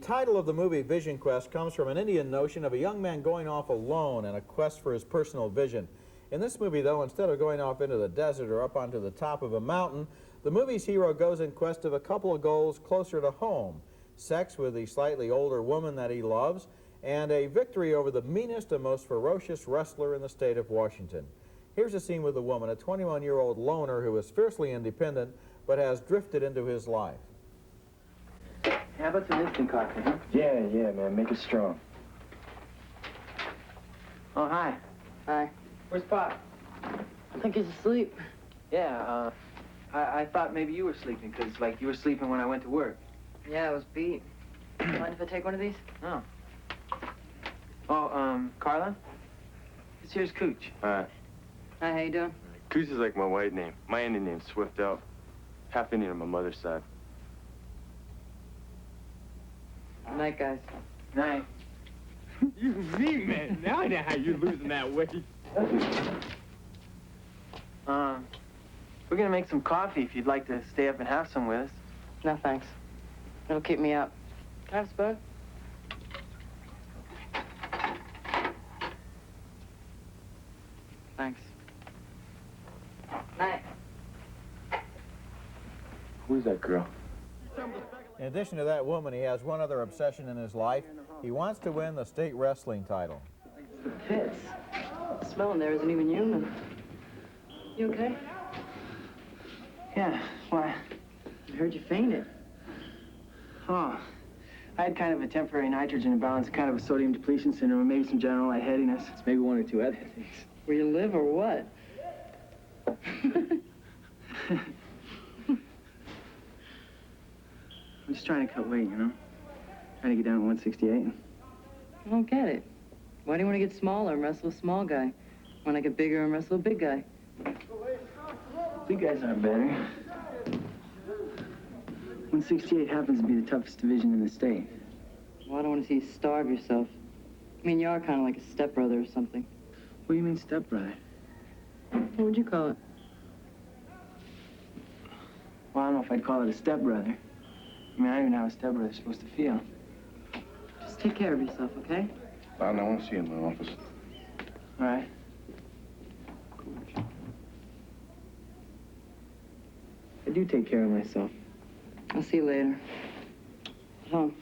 title of the movie Visionquest comes from an Indian notion of a young man going off alone in a quest for his personal vision. In this movie, though, instead of going off into the desert or up onto the top of a mountain, the movie's hero goes in quest of a couple of goals closer to home: sex with the slightly older woman that he loves, and a victory over the meanest and most ferocious wrestler in the state of Washington. Here's a scene with a woman, a 21-year-old loner who is fiercely independent but has drifted into his life. How about some instant coffee, huh? Yeah, man. Make it strong. Oh, hi. Hi. Where's Pop? I think he's asleep. Yeah, I thought maybe you were sleeping, because, like, you were sleeping when I went to work. Yeah, I was beat. Mind if I take one of these? Oh. Oh, Carla? This here's Cooch. Hi, how you doing? Coos is like my white name. My Indian name's Swift Elk. Half Indian on my mother's side. Night, guys. Night. You me, man. Now I know how you're losing that weight. We're gonna make some coffee if you'd like to stay up and have some with us. No, thanks. It'll keep me up. Can I have a spoon? Thanks. Night. Who's that girl? In addition to that woman, he has one other obsession in his life. He wants to win the state wrestling title. The pits. The smell in there isn't even human. You okay? Yeah, why? I heard you fainted. Oh, I had kind of a temporary nitrogen imbalance, kind of a sodium depletion syndrome, and maybe some general lightheadedness. It's maybe one or two other things. Where you live or what? I'm just trying to cut weight, you know? Trying to get down to 168. I don't get it. Why do you want to get smaller and wrestle a small guy? Want to get bigger and wrestle a big guy? Big guys aren't better. 168 happens to be the toughest division in the state. Well, I don't want to see you starve yourself. I mean, you are kind of like a stepbrother or something. What do you mean, stepbrother? What would you call it? Well, I don't know if I'd call it a stepbrother. I mean, I don't even know how a stepbrother's supposed to feel. Just take care of yourself, okay? I don't want to see you in my office. All right. I do take care of myself. I'll see you later. At home.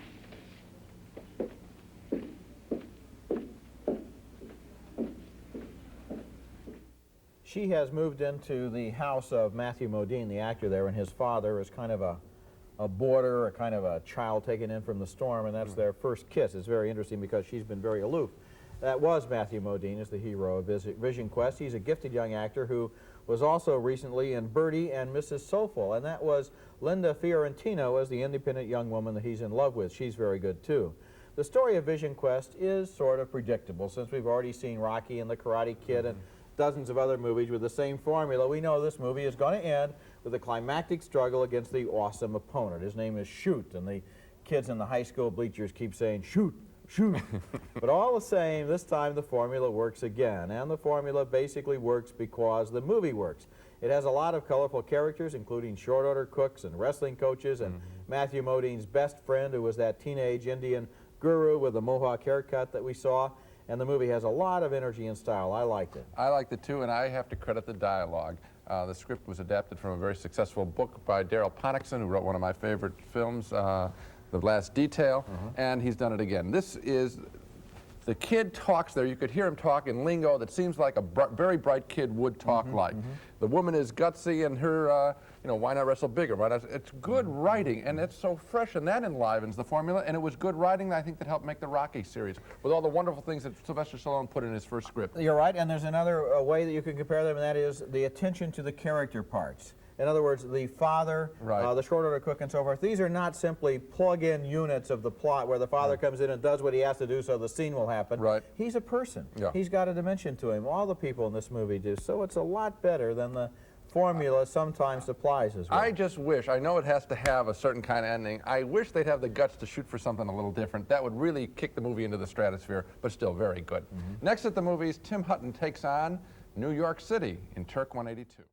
She has moved into the house of Matthew Modine, the actor there, and his father is kind of a boarder, a kind of a child taken in from the storm, and that's their first kiss. It's very interesting because she's been very aloof. That was Matthew Modine, is the hero of Visionquest. He's a gifted young actor who was also recently in Birdie and Mrs. Soulful, and that was Linda Fiorentino as the independent young woman that he's in love with. She's very good, too. The story of Visionquest is sort of predictable, since we've already seen Rocky and the Karate Kid and dozens of other movies with the same formula. We know this movie is going to end with a climactic struggle against the awesome opponent. His name is Shoot, and the kids in the high school bleachers keep saying, "Shoot, shoot." But all the same, this time the formula works again, and the formula basically works because the movie works. It has a lot of colorful characters, including short order cooks and wrestling coaches, and Matthew Modine's best friend, who was that teenage Indian guru with the mohawk haircut that we saw. And the movie has a lot of energy and style. I liked it. I liked it too, and I have to credit the dialogue. The script was adapted from a very successful book by Daryl Ponnickson, who wrote one of my favorite films, The Last Detail, and he's done it again. This is, the kid talks there. You could hear him talk in lingo that seems like a very bright kid would talk like. The woman is gutsy, and her, you know, why not wrestle bigger? Why not? It's good writing, and it's so fresh, and that enlivens the formula, and it was good writing, I think, that helped make the Rocky series, with all the wonderful things that Sylvester Stallone put in his first script. You're right, and there's another way that you can compare them, and that is the attention to the character parts. In other words, the father, the short order cook, and so forth. These are not simply plug-in units of the plot where the father comes in and does what he has to do so the scene will happen. He's a person. He's got a dimension to him. All the people in this movie do. So it's a lot better than the formula sometimes applies as well. I just wish, I know it has to have a certain kind of ending, I wish they'd have the guts to shoot for something a little different. That would really kick the movie into the stratosphere, but still very good. Next at the movies, Tim Hutton takes on New York City in Turk 182.